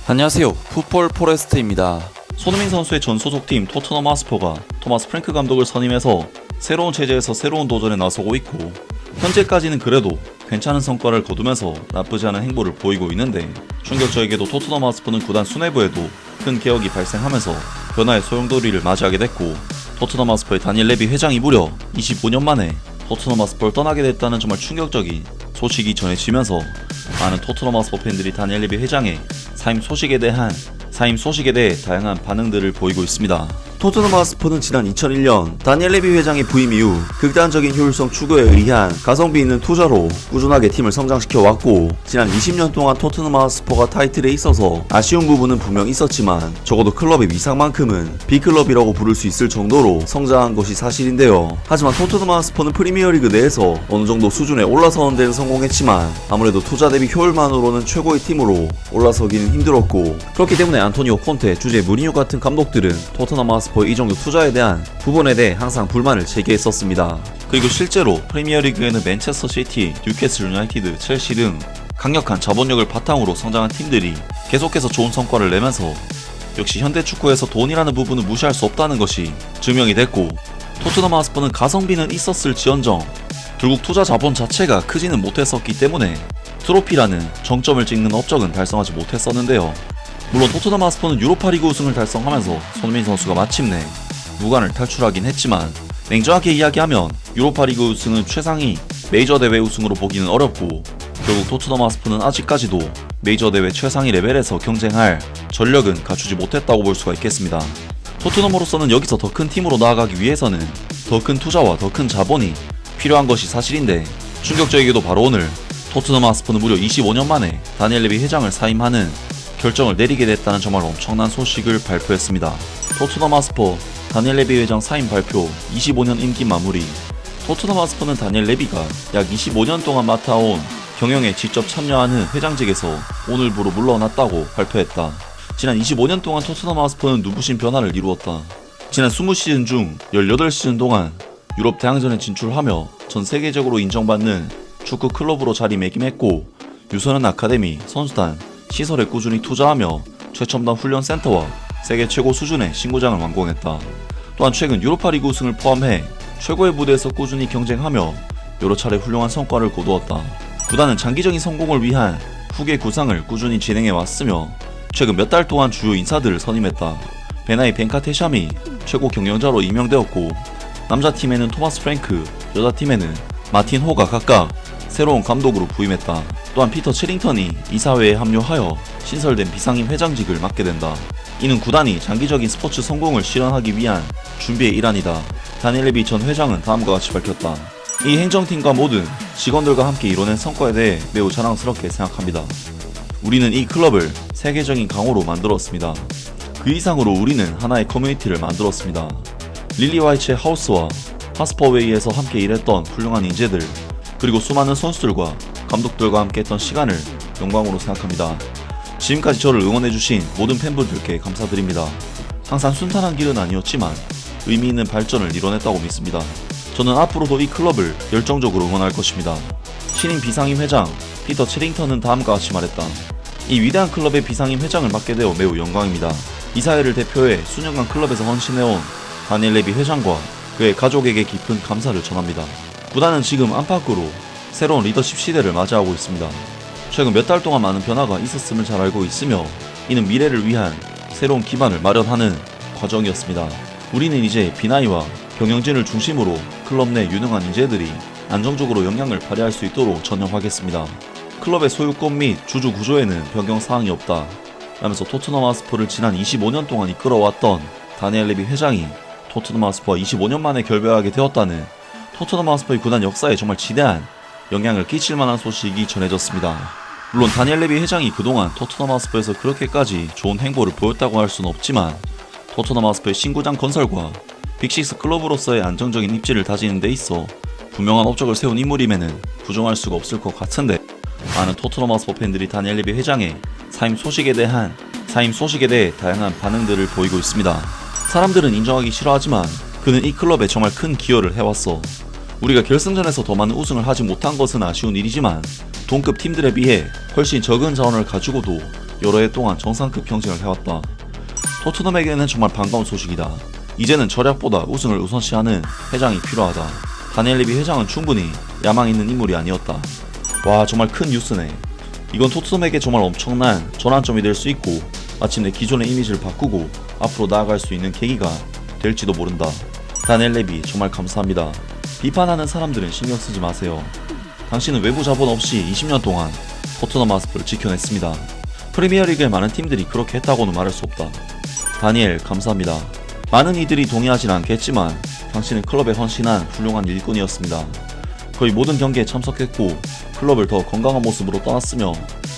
안녕하세요. 풋볼 포레스트입니다. 손흥민 선수의 전 소속팀 토트넘 하스퍼가 토마스 프랭크 감독을 선임해서 새로운 체제에서 새로운 도전에 나서고 있고, 현재까지는 그래도 괜찮은 성과를 거두면서 나쁘지 않은 행보를 보이고 있는데, 충격적이게도 토트넘 하스퍼는 구단 수뇌부에도 큰 개혁이 발생하면서 변화의 소용돌이를 맞이하게 됐고, 토트넘 하스퍼의 다니엘 레비 회장이 무려 25년 만에 토트넘 하스퍼를 떠나게 됐다는 정말 충격적인 소식이 전해지면서 많은 토트넘 하스퍼 팬들이 다니엘 레비 회장의 사임 소식에 대해 다양한 반응들을 보이고 있습니다. 토트넘 하스퍼는 지난 2001년 다니엘 레비 회장의 부임 이후 극단적인 효율성 추구에 의한 가성비 있는 투자로 꾸준하게 팀을 성장시켜 왔고, 지난 20년 동안 토트넘 하스퍼가 타이틀에 있어서 아쉬운 부분은 분명 있었지만 적어도 클럽의 위상만큼은 B클럽이라고 부를 수 있을 정도로 성장한 것이 사실인데요. 하지만 토트넘 하스퍼는 프리미어리그 내에서 어느 정도 수준에 올라서는 데는 성공했지만 아무래도 투자 대비 효율만으로는 최고의 팀으로 올라서기는 힘들었고, 그렇기 때문에 안토니오 콘테, 주제 무리뉴 같은 감독들은 토트넘 하스퍼 이 정도 투자에 대한 부분에 대해 항상 불만을 제기했었습니다. 그리고 실제로 프리미어리그에는 맨체스터 시티, 뉴캐슬 유나이티드, 첼시 등 강력한 자본력을 바탕으로 성장한 팀들이 계속해서 좋은 성과를 내면서 역시 현대 축구에서 돈이라는 부분을 무시할 수 없다는 것이 증명이 됐고, 토트넘 하스퍼는 가성비는 있었을지언정 결국 투자 자본 자체가 크지는 못했었기 때문에 트로피라는 정점을 찍는 업적은 달성하지 못했었는데요. 물론 토트넘 하스퍼는 유로파리그 우승을 달성하면서 손흥민 선수가 마침내 무관을 탈출하긴 했지만, 냉정하게 이야기하면 유로파리그 우승은 최상위 메이저 대회 우승으로 보기는 어렵고, 결국 토트넘 하스퍼는 아직까지도 메이저 대회 최상위 레벨에서 경쟁할 전력은 갖추지 못했다고 볼 수가 있겠습니다. 토트넘으로서는 여기서 더 큰 팀으로 나아가기 위해서는 더 큰 투자와 더 큰 자본이 필요한 것이 사실인데, 충격적이게도 바로 오늘 토트넘 하스퍼는 무려 25년 만에 다니엘 레비 회장을 사임하는 결정을 내리게 됐다는 정말 엄청난 소식을 발표했습니다. 토트넘 하스퍼 다니엘 레비 회장 사임 발표 25년 임기 마무리. 토트넘 하스퍼는 다니엘 레비가 약 25년 동안 맡아온 경영에 직접 참여하는 회장직에서 오늘부로 물러났다고 발표했다. 지난 25년 동안 토트넘 하스퍼는 눈부신 변화를 이루었다. 지난 20시즌 중 18시즌 동안 유럽 대항전에 진출하며 전 세계적으로 인정받는 축구 클럽으로 자리매김했고, 유소년 아카데미, 선수단, 시설에 꾸준히 투자하며 최첨단 훈련센터와 세계 최고 수준의 신구장을 완공했다. 또한 최근 유로파리그 우승을 포함해 최고의 무대에서 꾸준히 경쟁하며 여러 차례 훌륭한 성과를 거두었다. 구단은 장기적인 성공을 위한 후계 구상을 꾸준히 진행해왔으며 최근 몇 달 동안 주요 인사들을 선임했다. 베나이 벤카테샴이 최고 경영자로 임명되었고, 남자팀에는 토마스 프랭크, 여자팀에는 마틴 호가 각각 새로운 감독으로 부임했다. 또한 피터 체링턴이 이사회에 합류하여 신설된 비상임 회장직을 맡게 된다. 이는 구단이 장기적인 스포츠 성공을 실현하기 위한 준비의 일환이다. 다니엘 레비 전 회장은 다음과 같이 밝혔다. 이 행정팀과 모든 직원들과 함께 이뤄낸 성과에 대해 매우 자랑스럽게 생각합니다. 우리는 이 클럽을 세계적인 강호로 만들었습니다. 그 이상으로 우리는 하나의 커뮤니티를 만들었습니다. 릴리 화이츠의 하우스와 하스퍼웨이에서 함께 일했던 훌륭한 인재들, 그리고 수많은 선수들과 감독들과 함께 했던 시간을 영광으로 생각합니다. 지금까지 저를 응원해주신 모든 팬분들께 감사드립니다. 항상 순탄한 길은 아니었지만 의미 있는 발전을 이뤄냈다고 믿습니다. 저는 앞으로도 이 클럽을 열정적으로 응원할 것입니다. 신임 비상임 회장 피터 체링턴은 다음과 같이 말했다. 이 위대한 클럽의 비상임 회장을 맡게 되어 매우 영광입니다. 이사회를 대표해 수년간 클럽에서 헌신해온 다니엘 레비 회장과 그의 가족에게 깊은 감사를 전합니다. 구단은 지금 안팎으로 새로운 리더십 시대를 맞이하고 있습니다. 최근 몇 달 동안 많은 변화가 있었음을 잘 알고 있으며, 이는 미래를 위한 새로운 기반을 마련하는 과정이었습니다. 우리는 이제 비나이와 경영진을 중심으로 클럽 내 유능한 인재들이 안정적으로 영향을 발휘할 수 있도록 전념하겠습니다. 클럽의 소유권 및 주주 구조에는 변경 사항이 없다 라면서 토트넘 하스퍼를 지난 25년 동안 이끌어왔던 다니엘 레비 회장이 토트넘 하스퍼와 25년 만에 결별하게 되었다는 토트넘 하스퍼의 구단 역사에 정말 지대한 영향을 끼칠 만한 소식이 전해졌습니다. 물론 다니엘 레비 회장이 그동안 토트넘 하스퍼에서 그렇게까지 좋은 행보를 보였다고 할 수는 없지만, 토트넘 하스퍼의 신구장 건설과 빅식스 클럽으로서의 안정적인 입지를 다지는 데 있어 분명한 업적을 세운 인물임에는 부정할 수가 없을 것 같은데, 많은 토트넘 하스퍼 팬들이 다니엘 레비 회장의 사임 소식에 대해 다양한 반응들을 보이고 있습니다. 사람들은 인정하기 싫어하지만 그는 이 클럽에 정말 큰 기여를 해왔어. 우리가 결승전에서 더 많은 우승을 하지 못한 것은 아쉬운 일이지만 동급 팀들에 비해 훨씬 적은 자원을 가지고도 여러 해 동안 정상급 경쟁을 해왔다. 토트넘에게는 정말 반가운 소식이다. 이제는 절약보다 우승을 우선시하는 회장이 필요하다. 다니엘 레비 회장은 충분히 야망 있는 인물이 아니었다. 와, 정말 큰 뉴스네. 이건 토트넘에게 정말 엄청난 전환점이 될 수 있고 마침내 기존의 이미지를 바꾸고 앞으로 나아갈 수 있는 계기가 될지도 모른다. 다니엘 레비 정말 감사합니다. 비판하는 사람들은 신경 쓰지 마세요. 당신은 외부 자본 없이 20년 동안 토트넘 하스퍼를 지켜냈습니다. 프리미어리그의 많은 팀들이 그렇게 했다고는 말할 수 없다. 다니엘 감사합니다. 많은 이들이 동의하진 않겠지만 당신은 클럽에 헌신한 훌륭한 일꾼이었습니다. 거의 모든 경기에 참석했고 클럽을 더 건강한 모습으로 떠났으며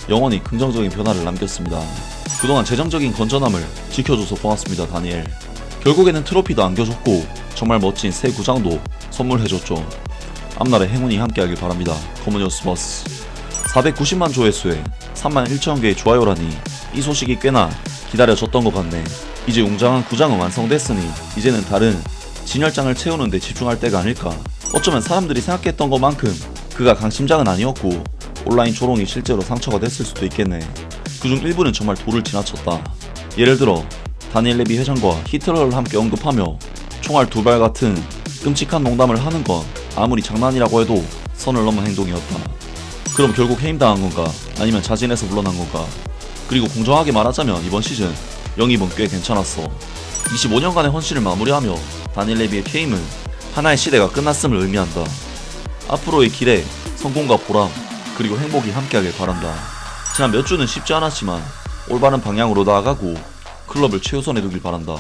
영원히 긍정적인 변화를 남겼습니다. 그동안 재정적인 건전함을 지켜줘서 고맙습니다, 다니엘. 결국에는 트로피도 안겨줬고 정말 멋진 새 구장도 선물해줬죠. 앞날에 행운이 함께하길 바랍니다. 커먼뉴 스머스. 490만 조회수에 3만 1천 개의 좋아요라니 이 소식이 꽤나 기다려졌던 것 같네. 이제 웅장한 구장은 완성됐으니 이제는 다른 진열장을 채우는 데 집중할 때가 아닐까. 어쩌면 사람들이 생각했던 것만큼 그가 강심장은 아니었고 온라인 조롱이 실제로 상처가 됐을 수도 있겠네. 그중 일부는 정말 도를 지나쳤다. 예를 들어 다니엘 레비 회장과 히틀러를 함께 언급하며 총알 2발 같은 끔찍한 농담을 하는 건 아무리 장난이라고 해도 선을 넘은 행동이었다. 그럼 결국 해임당한 건가? 아니면 자진해서 물러난 건가? 그리고 공정하게 말하자면 이번 시즌 영입은 꽤 괜찮았어. 25년간의 헌신을 마무리하며 다니엘 레비의 퇴임은 하나의 시대가 끝났음을 의미한다. 앞으로의 길에 성공과 보람 그리고 행복이 함께하길 바란다. 지난 몇 주는 쉽지 않았지만 올바른 방향으로 나아가고 클럽을 최우선에 두길 바란다.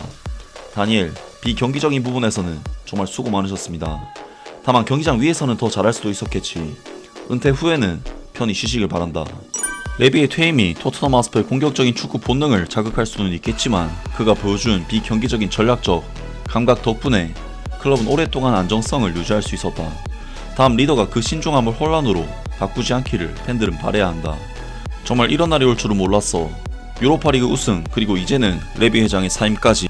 다니엘, 비경기적인 부분에서는 정말 수고 많으셨습니다. 다만 경기장 위에서는 더 잘할 수도 있었겠지. 은퇴 후에는 편히 쉬시길 바란다. 레비의 퇴임이 토트넘 하스퍼의 공격적인 축구 본능을 자극할 수는 있겠지만 그가 보여준 비경기적인 전략적 감각 덕분에 클럽은 오랫동안 안정성을 유지할 수 있었다. 다음 리더가 그 신중함을 혼란으로 바꾸지 않기를 팬들은 바라야 한다. 정말 이런 날이 올 줄은 몰랐어. 유로파리그 우승 그리고 이제는 레비 회장의 사임까지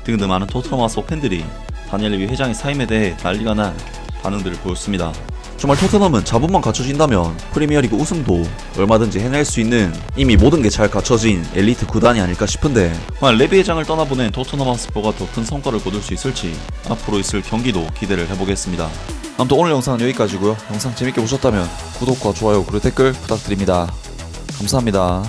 등등 많은 토트넘 하스퍼 팬들이 다니엘 레비 회장의 사임에 대해 난리가 난 반응들을 보였습니다. 정말 토트넘은 자본만 갖춰진다면 프리미어리그 우승도 얼마든지 해낼 수 있는 이미 모든 게 잘 갖춰진 엘리트 구단이 아닐까 싶은데 과연 레비 회장을 떠나보낸 토트넘 하스퍼가 더 큰 성과를 거둘 수 있을지 앞으로 있을 경기도 기대를 해보겠습니다. 아무튼 오늘 영상은 여기까지고요. 영상 재밌게 보셨다면 구독과 좋아요 그리고 댓글 부탁드립니다. 감사합니다.